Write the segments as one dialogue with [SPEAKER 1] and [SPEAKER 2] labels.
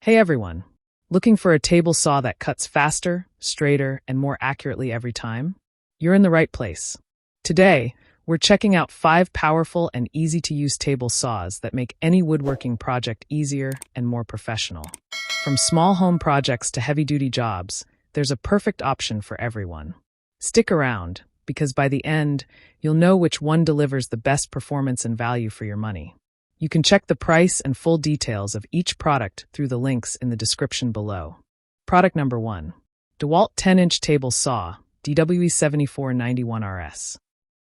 [SPEAKER 1] Hey everyone! Looking for a table saw that cuts faster, straighter, and more accurately every time? You're in the right place. Today, we're checking out 5 powerful and easy-to-use table saws that make any woodworking project easier and more professional. From small home projects to heavy-duty jobs, there's a perfect option for everyone. Stick around, because by the end, you'll know which one delivers the best performance and value for your money. You can check the price and full details of each product through the links in the description below. Product number 1. DEWALT 10-inch Table Saw, DWE7491RS.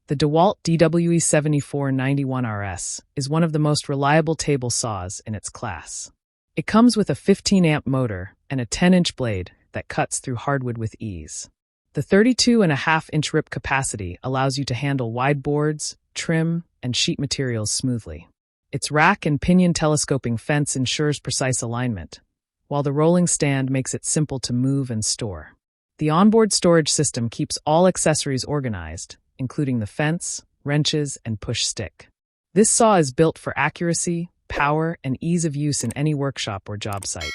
[SPEAKER 1] The DEWALT DWE7491RS is one of the most reliable table saws in its class. It comes with a 15-amp motor and a 10-inch blade that cuts through hardwood with ease. The 32.5-inch rip capacity allows you to handle wide boards, trim, and sheet materials smoothly. Its rack and pinion telescoping fence ensures precise alignment, while the rolling stand makes it simple to move and store. The onboard storage system keeps all accessories organized, including the fence, wrenches, and push stick. This saw is built for accuracy, power, and ease of use in any workshop or job site.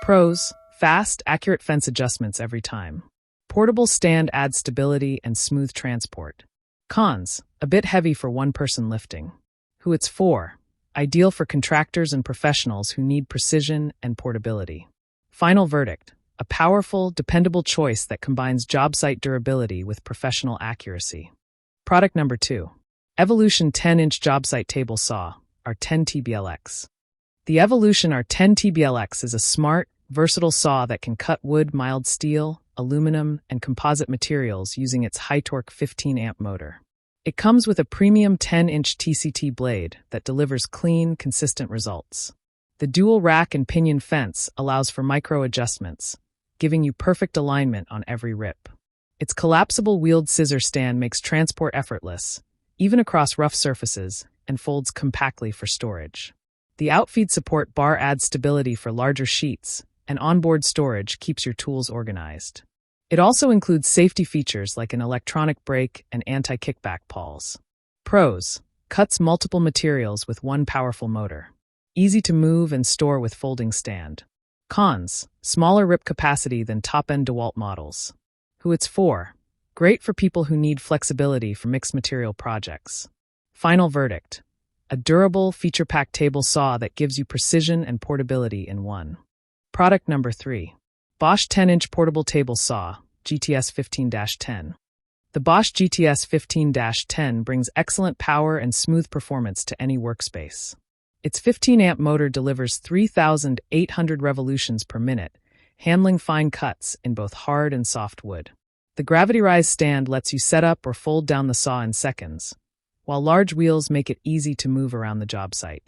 [SPEAKER 1] Pros: fast, accurate fence adjustments every time. Portable stand adds stability and smooth transport. Cons: a bit heavy for one person lifting. Who it's for: ideal for contractors and professionals who need precision and portability. Final verdict: a powerful, dependable choice that combines job site durability with professional accuracy. Product number 2. Evolution 10-inch Job Site Table Saw, R10TBLX. The Evolution R10TBLX is a smart, versatile saw that can cut wood, mild steel, aluminum, and composite materials using its high-torque 15-amp motor. It comes with a premium 10-inch TCT blade that delivers clean, consistent results. The dual rack and pinion fence allows for micro-adjustments, giving you perfect alignment on every rip. Its collapsible wheeled scissor stand makes transport effortless, even across rough surfaces, and folds compactly for storage. The outfeed support bar adds stability for larger sheets, and onboard storage keeps your tools organized. It also includes safety features like an electronic brake and anti-kickback pawls. Pros: cuts multiple materials with one powerful motor. Easy to move and store with folding stand. Cons: smaller rip capacity than top-end DEWALT models. Who it's for: great for people who need flexibility for mixed material projects. Final verdict: a durable, feature-packed table saw that gives you precision and portability in one. Product number 3. BOSCH 10-inch Portable Table Saw, GTS 15-10. The BOSCH GTS 15-10 brings excellent power and smooth performance to any workspace. Its 15-amp motor delivers 3,800 revolutions per minute, handling fine cuts in both hard and soft wood. The gravity-rise stand lets you set up or fold down the saw in seconds, while large wheels make it easy to move around the job site.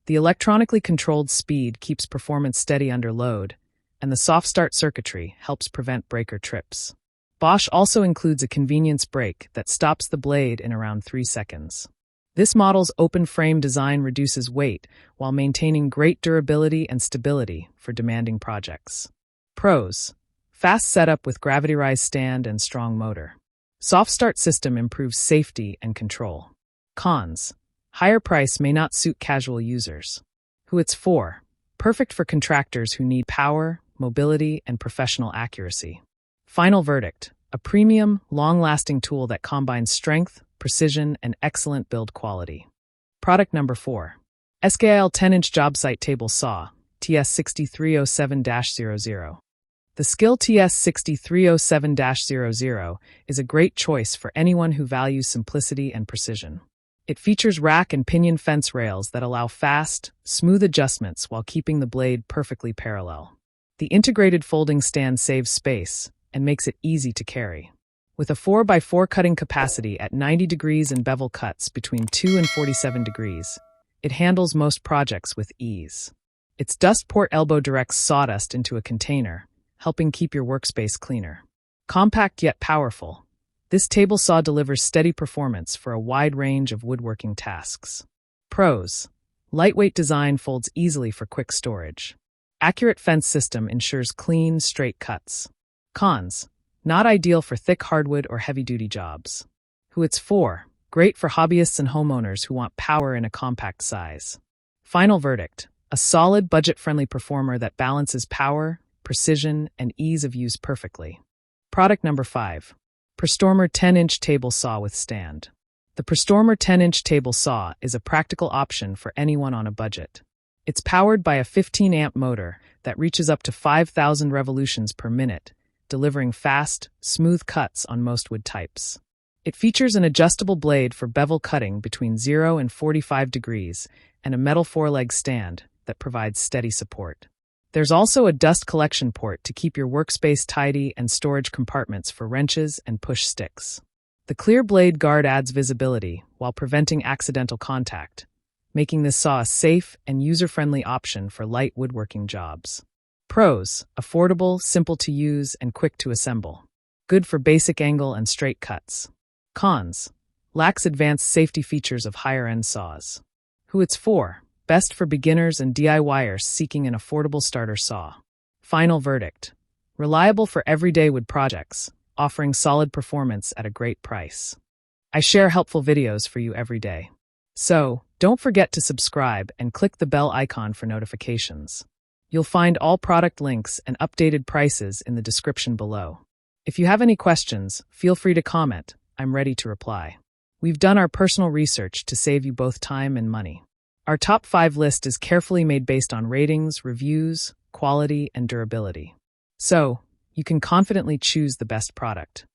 [SPEAKER 1] The electronically controlled speed keeps performance steady under load, and the soft start circuitry helps prevent breaker trips. BOSCH also includes a convenience brake that stops the blade in around 3 seconds. This model's open frame design reduces weight while maintaining great durability and stability for demanding projects. Pros: fast setup with gravity rise stand and strong motor. Soft start system improves safety and control. Cons: higher price may not suit casual users. Who it's for: perfect for contractors who need power, mobility, and professional accuracy. Final verdict: a premium, long-lasting tool that combines strength, precision, and excellent build quality. Product number 4. SKIL 10-inch Job Site Table Saw, TS6307-00. The SKIL TS6307-00 is a great choice for anyone who values simplicity and precision. It features rack and pinion fence rails that allow fast, smooth adjustments while keeping the blade perfectly parallel. The integrated folding stand saves space and makes it easy to carry. With a 4x4 cutting capacity at 90 degrees and bevel cuts between 2 and 47 degrees, it handles most projects with ease. Its dust port elbow directs sawdust into a container, helping keep your workspace cleaner. Compact yet powerful, this table saw delivers steady performance for a wide range of woodworking tasks. Pros: lightweight design folds easily for quick storage. Accurate fence system ensures clean, straight cuts. Cons: not ideal for thick hardwood or heavy-duty jobs. Who it's for: great for hobbyists and homeowners who want power in a compact size. Final verdict: A solid, budget-friendly performer that balances power, precision, and ease of use perfectly. Product number 5. Prostormer 10-inch table saw with stand. The Prostormer 10-inch table saw is a practical option for anyone on a budget. It's powered by a 15-amp motor that reaches up to 5,000 revolutions per minute, delivering fast, smooth cuts on most wood types. It features an adjustable blade for bevel cutting between 0 and 45 degrees and a metal 4-leg stand that provides steady support. There's also a dust collection port to keep your workspace tidy and storage compartments for wrenches and push sticks. The clear blade guard adds visibility while preventing accidental contact, making this saw a safe and user-friendly option for light woodworking jobs. Pros: affordable, simple to use, and quick to assemble. Good for basic angle and straight cuts. Cons: lacks advanced safety features of higher-end saws. Who it's for: best for beginners and DIYers seeking an affordable starter saw. Final verdict: reliable for everyday wood projects, offering solid performance at a great price. I share helpful videos for you every day. So, don't forget to subscribe and click the bell icon for notifications. You'll find all product links and updated prices in the description below. If you have any questions, feel free to comment. I'm ready to reply. We've done our personal research to save you both time and money. Our top 5 list is carefully made based on ratings, reviews, quality, and durability. So, you can confidently choose the best product.